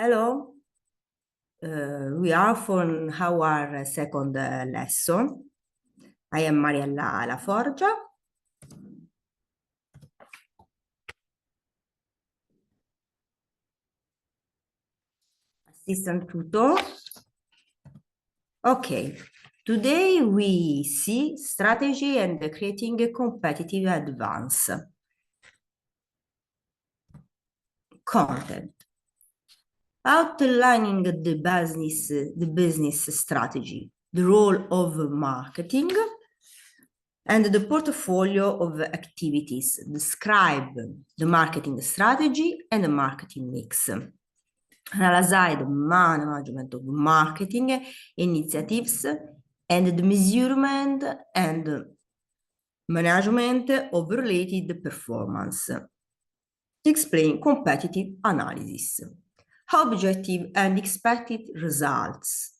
Hello, we are for our second lesson. I am Mariella Laforgia. Assistant tutor. Okay, today we see strategy and creating a competitive advance. Content. Outlining the business strategy, the role of marketing, and the portfolio of activities. Describe the marketing strategy and the marketing mix. Analyze the management of marketing initiatives and the measurement and management of related performance. Explain competitive analysis. Objective and expected results.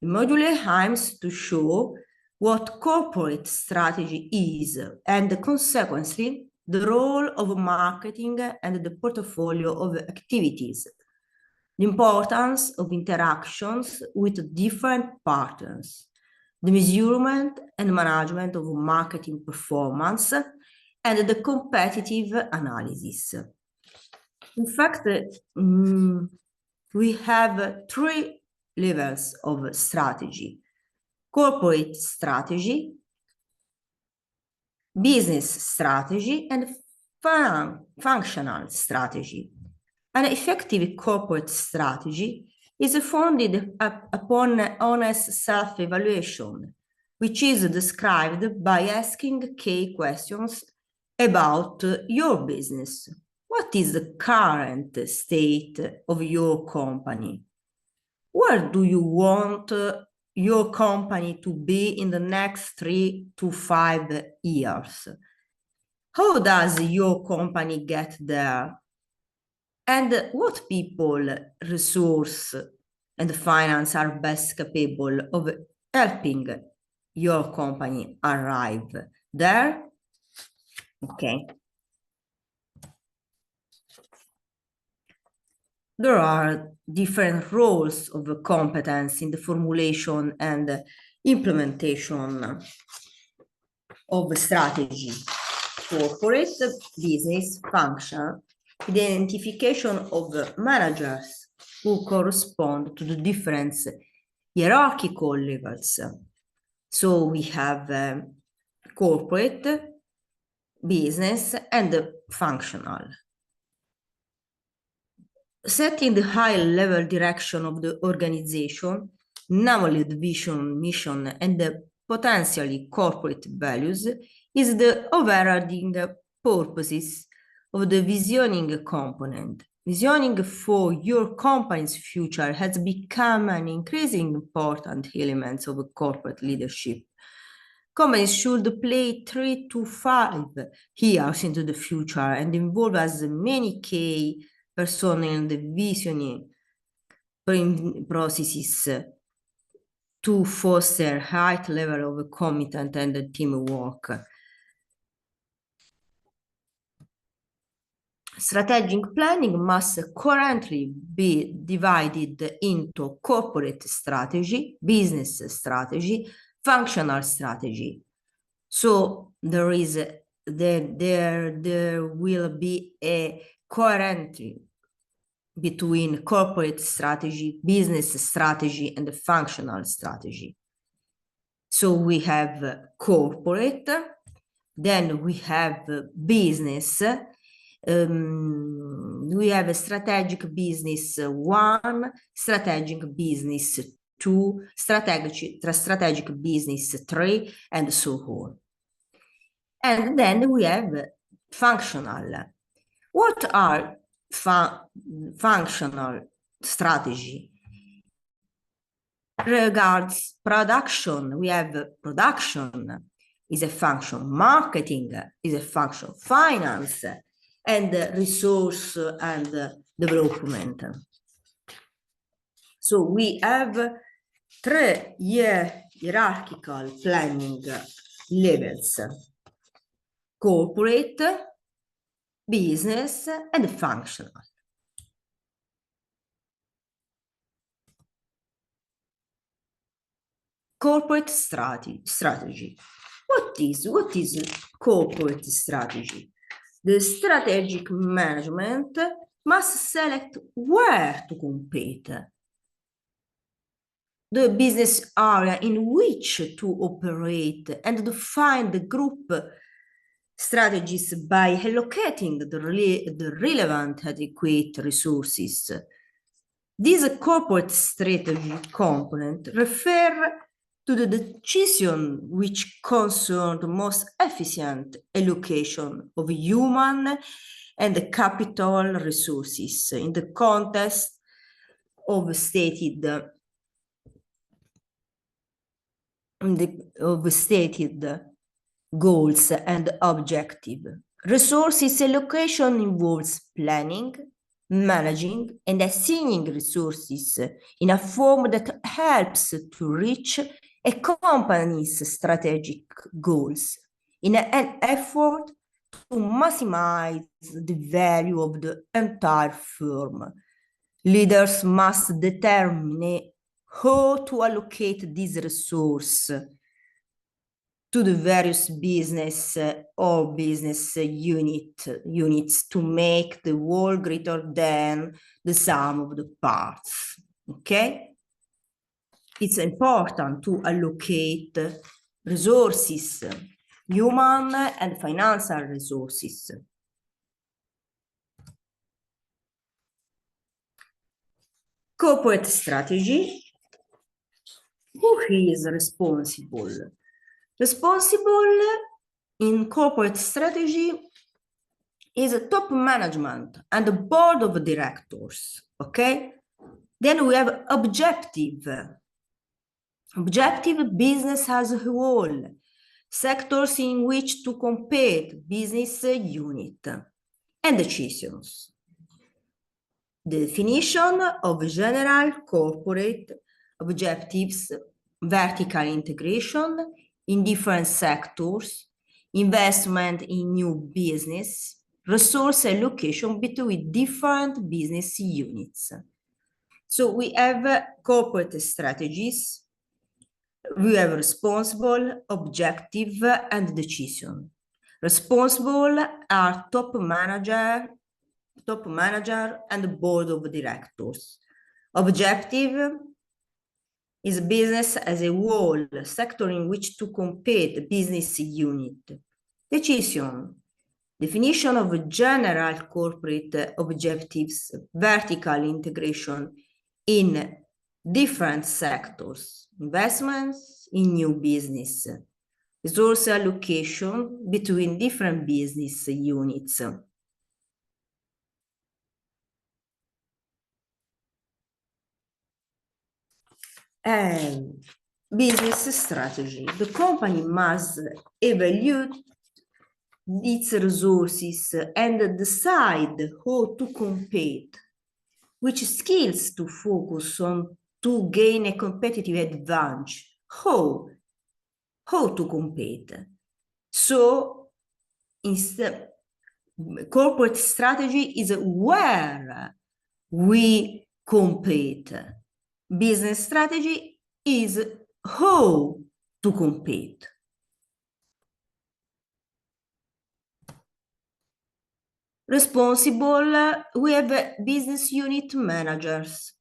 The module aims to show what corporate strategy is and consequently the role of marketing and the portfolio of activities. The importance of interactions with different partners, the measurement and management of marketing performance, and the competitive analysis. In fact, we have three levels of strategy: corporate strategy, business strategy, and functional strategy. An effective corporate strategy is founded upon honest self-evaluation, which is described by asking key questions about your business. What is the current state of your company? Where do you want your company to be in the next 3 to 5 years? How does your company get there? And what people, resource, and finance are best capable of helping your company arrive there? Okay. There are different roles of competence in the formulation and implementation of strategy. Corporate, business, function, identification of managers who correspond to the different hierarchical levels. So we have corporate, business, and functional. Setting the high-level direction of the organization, namely the vision, mission, and the potentially corporate values, is the overriding purposes of the visioning component. Visioning for your company's future has become an increasingly important element of corporate leadership. Companies should play 3 to 5 years into the future and involve as many key personnel in the visioning processes to foster high level of commitment and teamwork. Strategic planning must currently be divided into corporate strategy, business strategy, functional strategy. So there will be a coherence between corporate strategy, business strategy, and the functional strategy. So we have corporate, then we have business. We have a strategic business 1, strategic business 2, strategic business 3, and so on. And then we have functional. What are functional strategy? Regards production, we have production is a function, marketing is a function, finance, and resource and development. So we have 3 hierarchical planning levels: corporate, business, and functional. corporate strategy. What is corporate strategy? The strategic management must select where to compete, the business area in which to operate, and define the group strategies by allocating the relevant adequate resources. This corporate strategy component refer to the decision which concern the most efficient allocation of human and capital resources in the context of stated goals and objectives. Resources allocation involves planning, managing, and assigning resources in a form that helps to reach a company's strategic goals in an effort to maximize the value of the entire firm. Leaders must determine how to allocate this resource to the various business or business units to make the whole greater than the sum of the parts. Okay? It's important to allocate resources, human and financial resources. Corporate strategy. Who is responsible? Responsible in corporate strategy is a top management and the board of directors, okay? Then we have objective. Objective, business as a whole, sectors in which to compete, business unit, and decisions. The definition of general corporate objectives, vertical integration in different sectors, investment in new business, resource allocation between different business units. So we have corporate strategies, we have responsible, objective, and decision. Responsible are top manager and the board of directors. Objective is business as a whole, sector in which to compete, business unit. Decision, definition of general corporate objectives, vertical integration in different sectors, investments in new business, resource allocation between different business units. And business strategy. The company must evaluate its resources and decide how to compete, which skills to focus on to gain a competitive advantage, how to compete. So instead, corporate strategy is where we compete. Business strategy is how to compete. Responsible, we have business unit managers.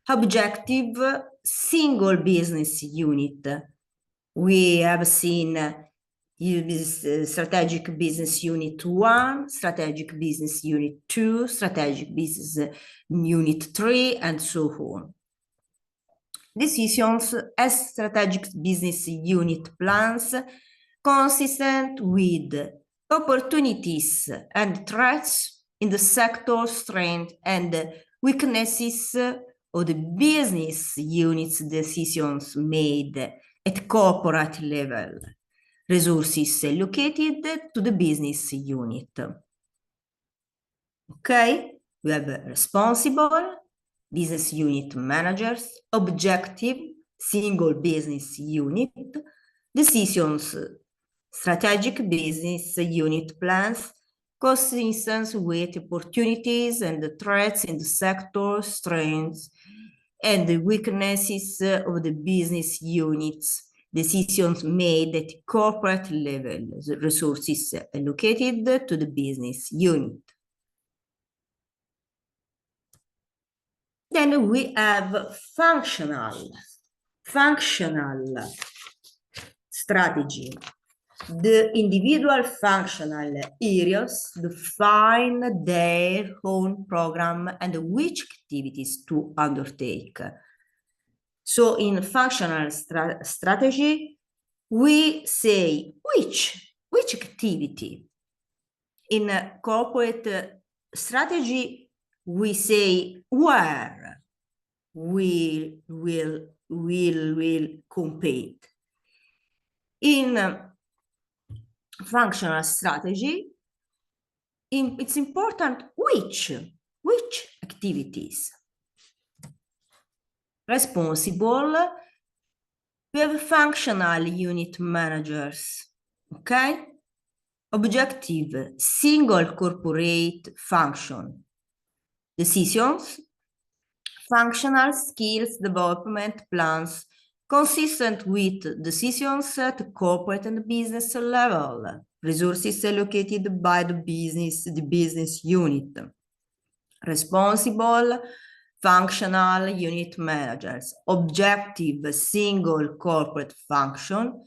Objective, single business unit. We have seen strategic business unit 1, strategic business unit 2, strategic business unit 3, and so on. Decisions as strategic business unit plans consistent with opportunities and threats in the sector, strength and weaknesses of the business unit's decisions made at corporate level, resources allocated to the business unit. Okay, we have responsible, business unit managers, objective, single business unit, decisions, strategic business unit plans, consistent with opportunities and threats in the sector, strengths, and the weaknesses of the business units, decisions made at corporate level, the resources allocated to the business unit. Then we have functional strategy. The individual functional areas define their own program and which activities to undertake. So in functional strategy, we say which activity. In corporate strategy, we say where we will compete. In functional strategy, it's important which activities. Responsible, we have functional unit managers, okay? Objective, single corporate function. Decisions, functional skills development plans consistent with decisions at corporate and business level. Resources allocated by the business unit. Responsible, functional unit managers. Objective, single corporate function.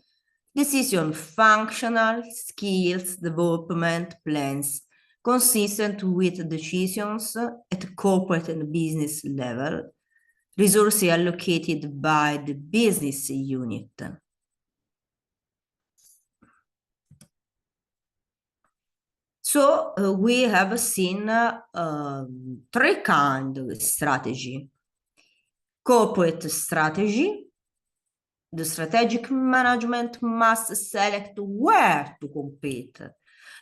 Decision, functional skills development plans consistent with decisions at corporate and business level. Resources allocated by the business unit. So we have seen three kinds of strategy. Corporate strategy. The strategic management must select where to compete.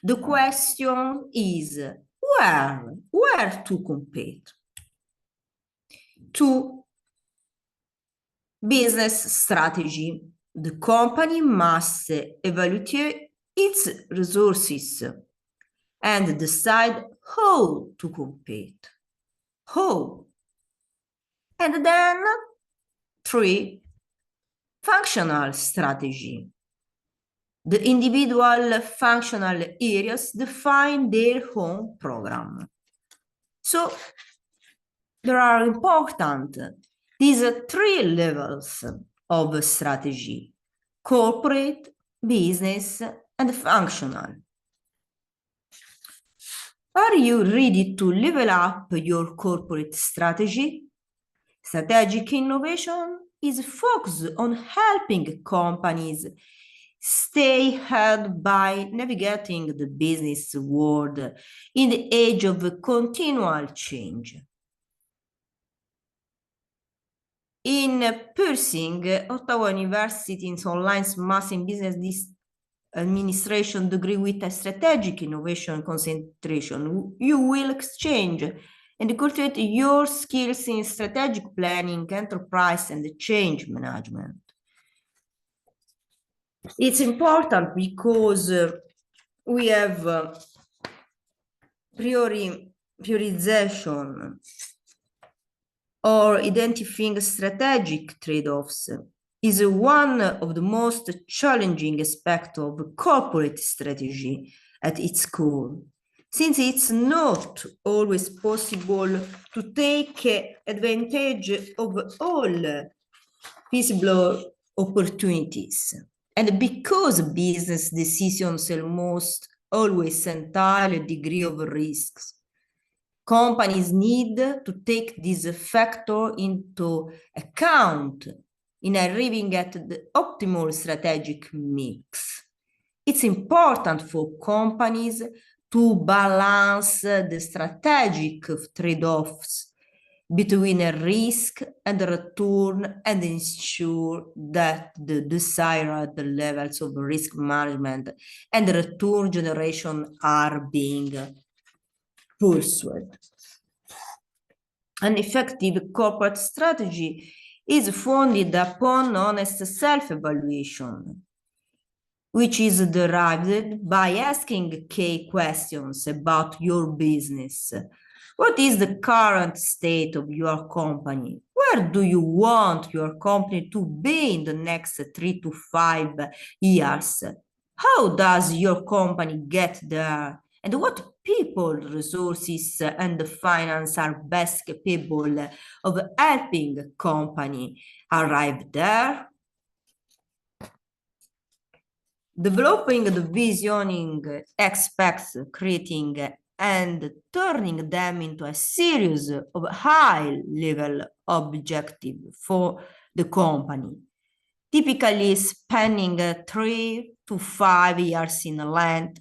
The question is where to compete. 2. Business strategy. The company must evaluate its resources and decide how to compete. How? And then 3. Functional strategy. The individual functional areas define their own program. So there are important these 3 levels of strategy: corporate, business, and functional. Are you ready to level up your corporate strategy? Strategic innovation is focused on helping companies stay ahead by navigating the business world in the age of continual change. In pursuing Ottawa University's online Master Business Administration degree with a strategic innovation concentration, you will exchange and cultivate your skills in strategic planning, enterprise, and change management. It's important because we have prioritization or identifying strategic trade-offs is one of the most challenging aspects of corporate strategy at its core, since it's not always possible to take advantage of all feasible opportunities. And because business decisions almost always entail a degree of risks, companies need to take this factor into account in arriving at the optimal strategic mix. It's important for companies to balance the strategic trade-offs between a risk and a return and ensure that the desired levels of risk management and return generation are being pursued. An effective corporate strategy is founded upon honest self-evaluation, which is derived by asking key questions about your business. What is the current state of your company? Where do you want your company to be in the next 3 to 5 years? How does your company get there? And what people, resources, and finance are best capable of helping a company arrive there? Developing the visioning aspects, creating and turning them into a series of high-level objectives for the company, typically spanning 3 to 5 years in length,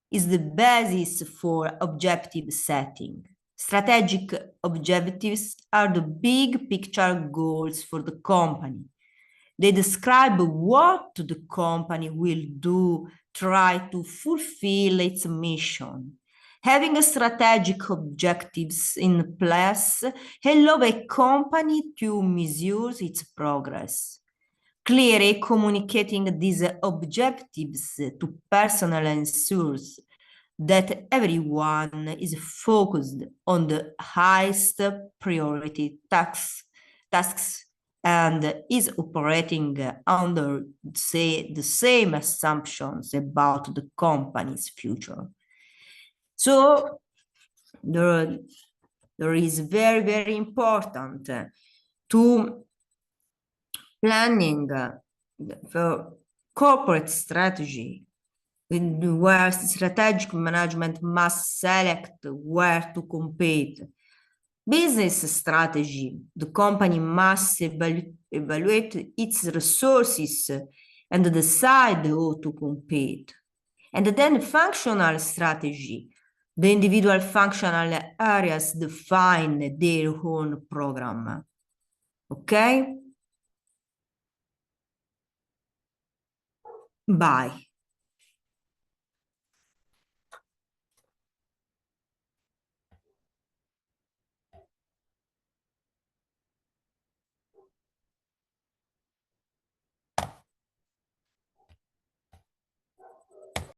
is the basis for objective setting. Strategic objectives are the big picture goals for the company. They describe what the company will do, try to fulfill its mission. Having strategic objectives in place allows a company to measure its progress. Clearly communicating these objectives to personnel ensures that everyone is focused on the highest priority tasks and is operating under, say, the same assumptions about the company's future. So there is very, very important to planning for corporate strategy, where strategic management must select where to compete. Business strategy, the company must evaluate its resources and decide how to compete. And then functional strategy, the individual functional areas define their own program. Okay? Bye.